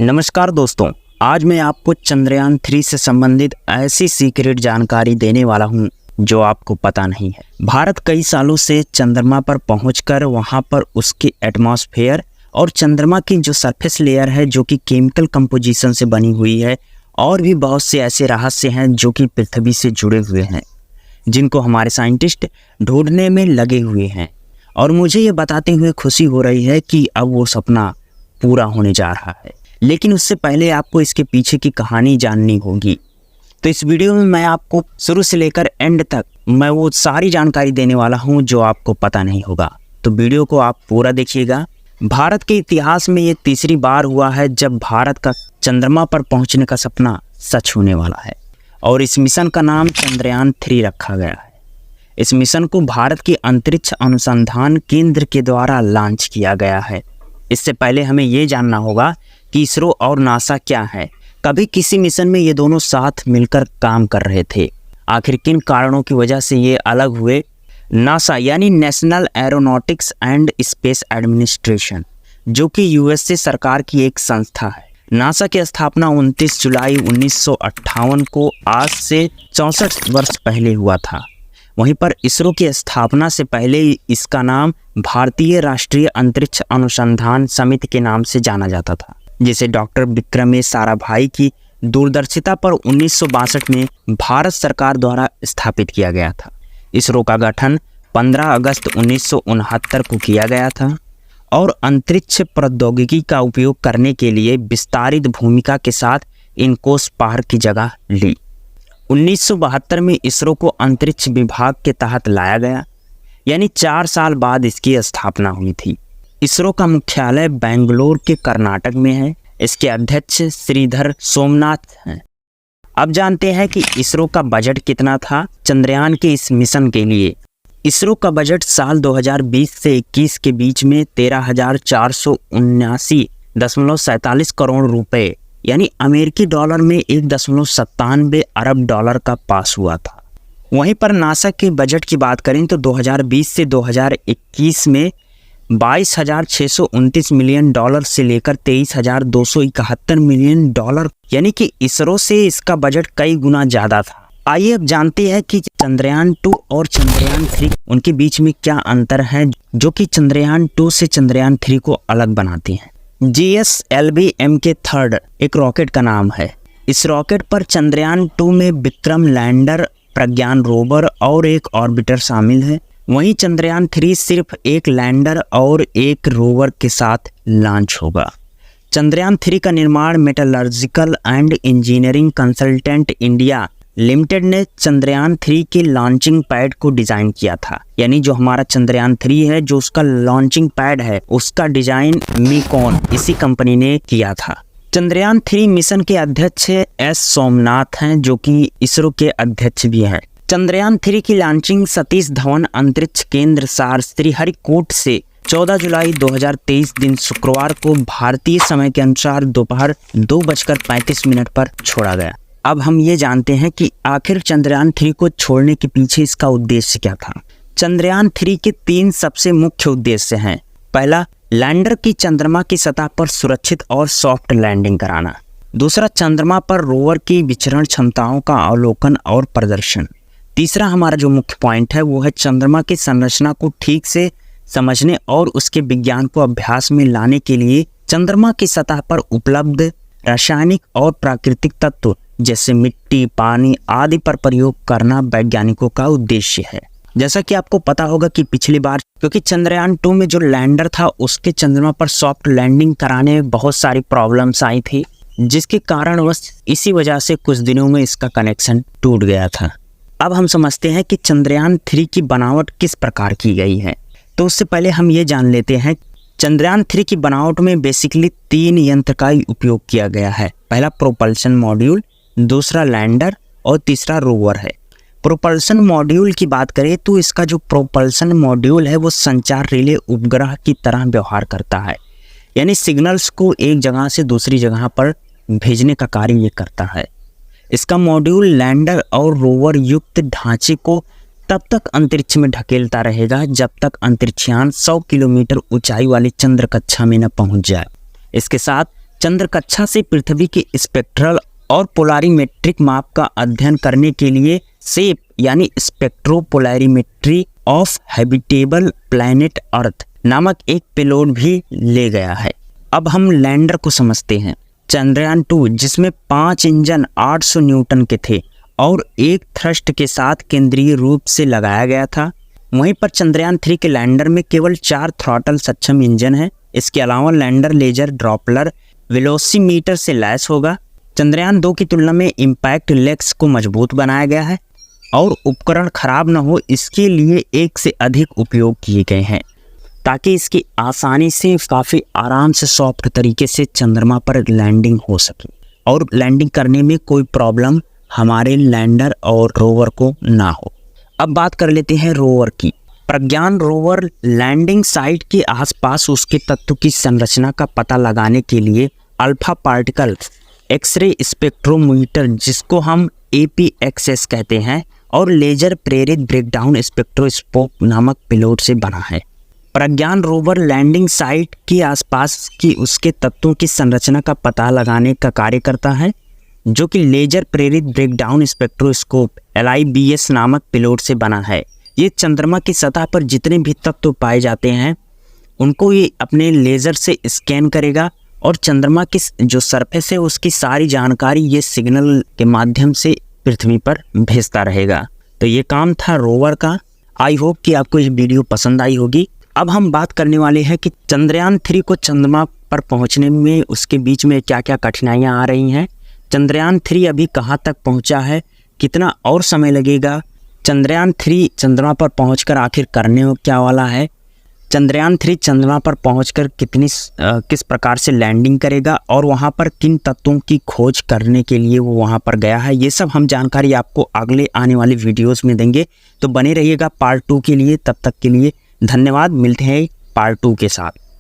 नमस्कार दोस्तों, आज मैं आपको चंद्रयान 3 से संबंधित ऐसी सीक्रेट जानकारी देने वाला हूं जो आपको पता नहीं है। भारत कई सालों से चंद्रमा पर पहुंचकर वहां पर उसके एटमॉस्फेयर और चंद्रमा की जो सरफेस लेयर है जो कि केमिकल कंपोजिशन से बनी हुई है, और भी बहुत से ऐसे रहस्य हैं जो कि पृथ्वी से जुड़े हुए हैं, जिनको हमारे साइंटिस्ट ढूंढने में लगे हुए हैं। और मुझे ये बताते हुए खुशी हो रही है कि अब वो सपना पूरा होने जा रहा है। लेकिन उससे पहले आपको इसके पीछे की कहानी जाननी होगी। तो इस वीडियो में मैं आपको शुरू से लेकर एंड तक मैं वो सारी जानकारी देने वाला हूं जो आपको पता नहीं होगा। तो वीडियो को आप पूरा देखिएगा। भारत के इतिहास में ये तीसरी बार हुआ है जब भारत का चंद्रमा पर पहुंचने का सपना सच होने वाला है, और इस मिशन का नाम चंद्रयान 3 रखा गया है। इस मिशन को भारत के अंतरिक्ष अनुसंधान केंद्र के द्वारा लॉन्च किया गया है। इससे पहले हमें ये जानना होगा कि इसरो और नासा क्या है। कभी किसी मिशन में ये दोनों साथ मिलकर काम कर रहे थे, आखिर किन कारणों की वजह से ये अलग हुए। नासा यानी national aeronautics and space administration, जो कि यूएसए सरकार की एक संस्था है। नासा की स्थापना 29 जुलाई 1958 को आज से 64 वर्ष पहले हुआ था। वहीं पर इसरो की स्थापना से पहले इसका नाम भारतीय राष्ट्रीय अंतरिक्ष अनुसंधान समिति के नाम से जाना जाता था, जिसे डॉक्टर विक्रम साराभाई की दूरदर्शिता पर 1962 में भारत सरकार द्वारा स्थापित किया गया था। इसरो का गठन 15 अगस्त 1969 को किया गया था और अंतरिक्ष प्रौद्योगिकी का उपयोग करने के लिए विस्तारित भूमिका के साथ इनकोस पहाड़ की जगह ली। 1972 में इसरो को अंतरिक्ष विभाग के तहत लाया गया, यानी 4 साल बाद इसकी स्थापना हुई थी। इसरो का मुख्यालय बेंगलोर के कर्नाटक में है। इसके अध्यक्ष श्रीधर सोमनाथ हैं। अब जानते हैं कि इसरो का बजट कितना था चंद्रयान के इस मिशन के लिए। इसरो का बजट साल 2020 से 21 के बीच में 13,479.47 करोड़ रुपए यानी अमेरिकी डॉलर में 1.97 अरब डॉलर का पास हुआ था। वहीं पर नासा के बजट की बात करें तो 2020 से 2021 में 22,629 मिलियन डॉलर से लेकर 23,271 मिलियन डॉलर, यानी कि इसरो से इसका बजट कई गुना ज़्यादा था। आइए अब जानते हैं कि चंद्रयान 2 और चंद्रयान 3 उनके बीच में क्या अंतर है जो कि चंद्रयान 2 से चंद्रयान 3 को अलग बनाते हैं। GSLV Mk3 एक रॉकेट का नाम है। इस रॉकेट पर चंद्रयान 2 में विक्रम लैंडर, प्रज्ञान रोवर और एक ऑर्बिटर शामिल है। वहीं चंद्रयान 3 सिर्फ एक लैंडर और एक रोवर के साथ लॉन्च होगा। चंद्रयान 3 का निर्माण metallurgical and engineering consultant India limited ने चंद्रयान 3 के लॉन्चिंग पैड को डिजाइन किया था। यानी जो हमारा चंद्रयान 3 है, जो उसका लॉन्चिंग पैड है, उसका डिजाइन मिकॉन इसी कंपनी ने किया था। चंद्रयान 3 मिशन के अध्यक्ष एस सोमनाथ हैं, जो कि इसरो के अध्यक्ष भी हैं। चंद्रयान 3 की लॉन्चिंग सतीश धवन अंतरिक्ष केंद्र सार श्रीहरिकोट से 14 जुलाई 2023 दिन शुक्रवार को भारतीय समय के अनुसार दोपहर 2:35 पर छोड़ा गया। अब हम ये जानते हैं कि आखिर चंद्रयान 3 को छोड़ने के पीछे इसका उद्देश्य क्या था। चंद्रयान 3 के 3 सबसे मुख्य उद्देश्य हैं। पहला, लैंडर की चंद्रमा की सतह पर सुरक्षित और सॉफ्ट लैंडिंग कराना। दूसरा, चंद्रमा पर रोवर की विचरण क्षमताओं का अवलोकन और प्रदर्शन। तीसरा हमारा जो मुख्य पॉइंट है वो है चंद्रमा की संरचना को ठीक से समझने और उसके विज्ञान को अभ्यास में लाने के लिए चंद्रमा की सतह पर उपलब्ध रासायनिक और प्राकृतिक तत्व जैसे मिट्टी, पानी आदि पर प्रयोग करना वैज्ञानिकों का उद्देश्य है। जैसा कि आपको पता होगा कि पिछली बार क्योंकि चंद्रयान 2 में जो लैंडर था उसके चंद्रमा पर सॉफ्ट लैंडिंग कराने में बहुत सारी प्रॉब्लम्स आई थी, जिसके कारणवश इसी वजह से कुछ दिनों में इसका कनेक्शन टूट गया था। अब हम समझते हैं कि चंद्रयान 3 की बनावट किस प्रकार की गई है। तो उससे पहले हम ये जान लेते हैं चंद्रयान 3 की बनावट में बेसिकली 3 यंत्र का उपयोग किया गया है। पहला प्रोपल्शन मॉड्यूल, दूसरा लैंडर और तीसरा रोवर है। प्रोपल्शन मॉड्यूल की बात करें तो इसका जो प्रोपल्शन मॉड्यूल है वो संचार रिले उपग्रह की तरह व्यवहार करता है, यानी सिग्नल्स को एक जगह से दूसरी जगह पर भेजने का कार्य ये करता है। इसका मॉड्यूल लैंडर और रोवर युक्त ढांचे को तब तक अंतरिक्ष में ढकेलता रहेगा जब तक अंतरिक्षयान 100 किलोमीटर ऊंचाई वाली चंद्र कक्षा में न पहुंच जाए। इसके साथ चंद्र कक्षा से पृथ्वी के स्पेक्ट्रल और पोलारीमेट्रिक माप का अध्ययन करने के लिए सेप यानी स्पेक्ट्रोपोलैरिमेट्री ऑफ हैबिटेबल प्लैनेट अर्थ नामक एक पेलोड भी ले गया है। अब हम लैंडर को समझते हैं। चंद्रयान 2 जिसमें 5 इंजन 800 न्यूटन के थे और एक थ्रस्ट के साथ केंद्रीय रूप से लगाया गया था। वहीं पर चंद्रयान 3 के लैंडर में केवल 4 थ्रॉटल सक्षम इंजन है। इसके अलावा लैंडर लेजर ड्रॉपलर वेलोसीमीटर से लैस होगा। चंद्रयान 2 की तुलना में इम्पैक्ट लेग्स को मजबूत बनाया गया है और उपकरण खराब न हो इसके लिए एक से अधिक उपयोग किए गए हैं ताकि इसकी आसानी से काफ़ी आराम से सॉफ्ट तरीके से चंद्रमा पर लैंडिंग हो सके और लैंडिंग करने में कोई प्रॉब्लम हमारे लैंडर और रोवर को ना हो। अब बात कर लेते हैं रोवर की। प्रज्ञान रोवर लैंडिंग साइट के आसपास उसके तत्व की संरचना का पता लगाने के लिए अल्फा पार्टिकल एक्सरे स्पेक्ट्रोमीटर जिसको हम APXS कहते हैं और लेजर प्रेरित ब्रेकडाउन स्पेक्ट्रोस्कोप नामक पेलोड से बना है। प्रज्ञान रोवर लैंडिंग साइट के आसपास की उसके तत्वों की संरचना का पता लगाने का कार्य करता है जो कि लेजर प्रेरित ब्रेकडाउन स्पेक्ट्रोस्कोप LIBS नामक पेलोड से बना है। ये चंद्रमा की सतह पर जितने भी तत्व पाए जाते हैं उनको ये अपने लेज़र से स्कैन करेगा और चंद्रमा की जो सरफेस है उसकी सारी जानकारी ये सिग्नल के माध्यम से पृथ्वी पर भेजता रहेगा। तो ये काम था रोवर का। आई होप कि आपको ये वीडियो पसंद आई होगी। अब हम बात करने वाले हैं कि चंद्रयान 3 को चंद्रमा पर पहुंचने में उसके बीच में क्या क्या कठिनाइयां आ रही हैं। चंद्रयान 3 अभी कहां तक पहुंचा है, कितना और समय लगेगा, चंद्रयान 3 चंद्रमा पर पहुंचकर आखिर करने क्या वाला है, चंद्रयान 3 चंद्रमा पर पहुंचकर किस प्रकार से लैंडिंग करेगा और वहां पर किन तत्वों की खोज करने के लिए वो वहां पर गया है, ये सब हम जानकारी आपको अगले आने वाली वीडियोस में देंगे। तो बने रहिएगा पार्ट 2 के लिए। तब तक के लिए धन्यवाद। मिलते हैं पार्ट 2 के साथ।